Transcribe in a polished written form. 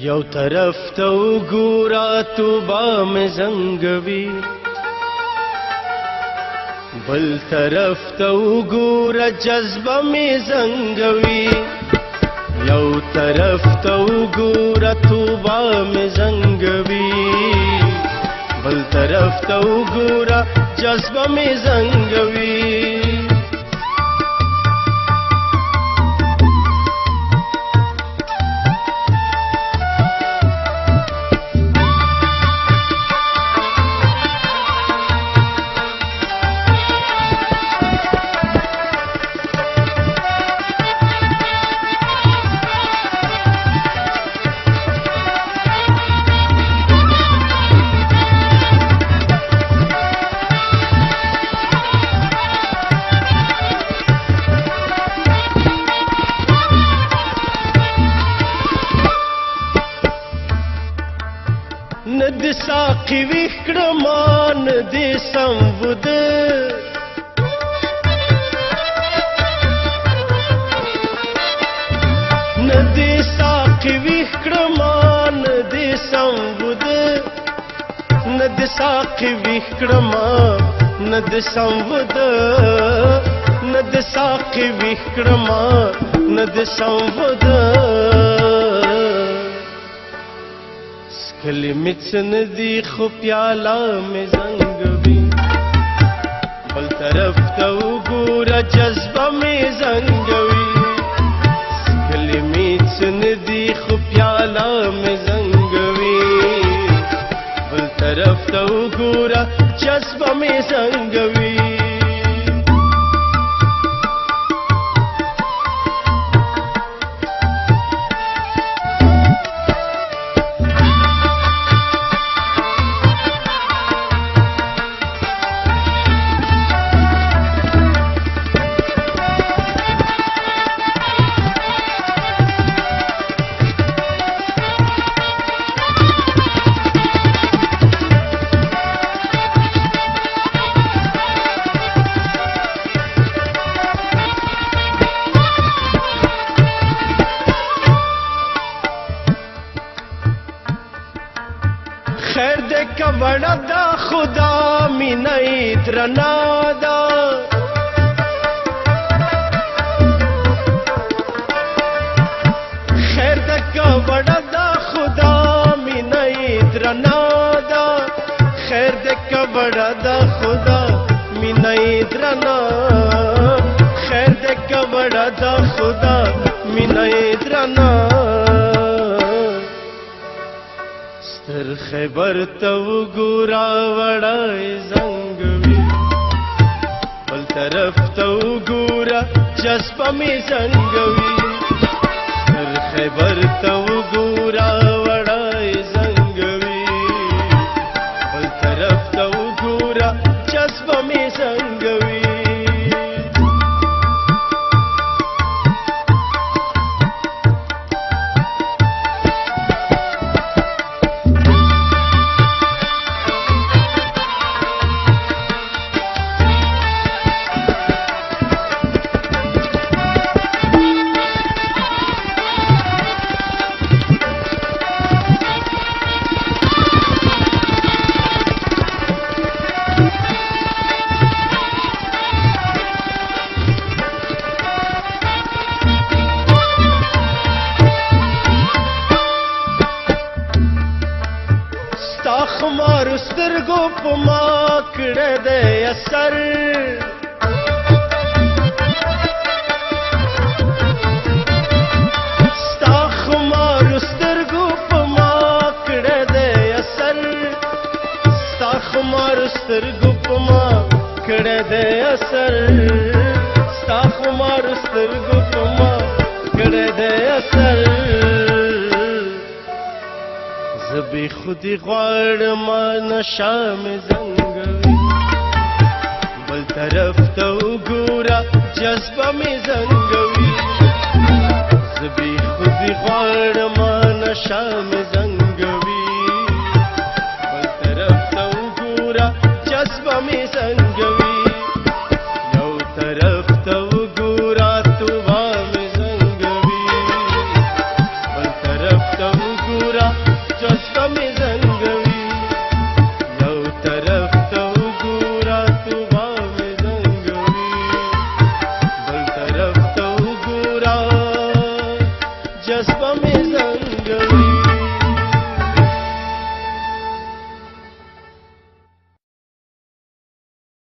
یو طرف ته وګوره توبه مې زنګوي، بل طرف ته وګوره جذبه مې زنګوي. یو طرف ته وګوره توبه مې زنګوي، بل طرف ته وګوره جذبه مې زنګوي. ند ساقی وکړمان دې سمود، ند ساقی وکړمان دې سمود، ند ساقی وکړمان ند سمود، ند ساقی وکړمان ند سمود. کلمې څه ندي خو پیاله مې زنګوي، بل طرف ته وګوره جذبه مې زنګوي. کلمې څه ندي خو پیاله مې زنګوي، بل طرف ته وګوره جذبه مې زنګوي. خیر دې کبړه دا خدا مینه درنا دا، خیر دې کبړه دا خدا مینه درنا دا، خیر دې کبړه دا خدا مینه درنا، خیر دې کبړه دا خدا مینه درنا. ستر خیبر ته وګوره وړای زنګوي، بل طرف ته وګوره جذبه مې زنګوي. ستر خیبر ته وګوره وړای زنګوي، بل طرف ته وګوره جذبه مې زنګوي. خمارو سترګو په ما کړه دې اثر، ستا خمارو سترګو په ما کړه دې اثر، ستا خمارو سترګو په ما کړه دې اثر، ستا خمارو سترګو په ما کړه دې اثر. زبی خودی غواړم نشه مې زنګوي، بل طرف ته وګوره جذبه مې زنګوي. زبی خودی غواړم نشه مې زنګوي، بل طرف ته وګوره جذبه مې زنګوي. یو طرف ته وګوره توبه مې زنګوي، بل طرف ته وګوره پورا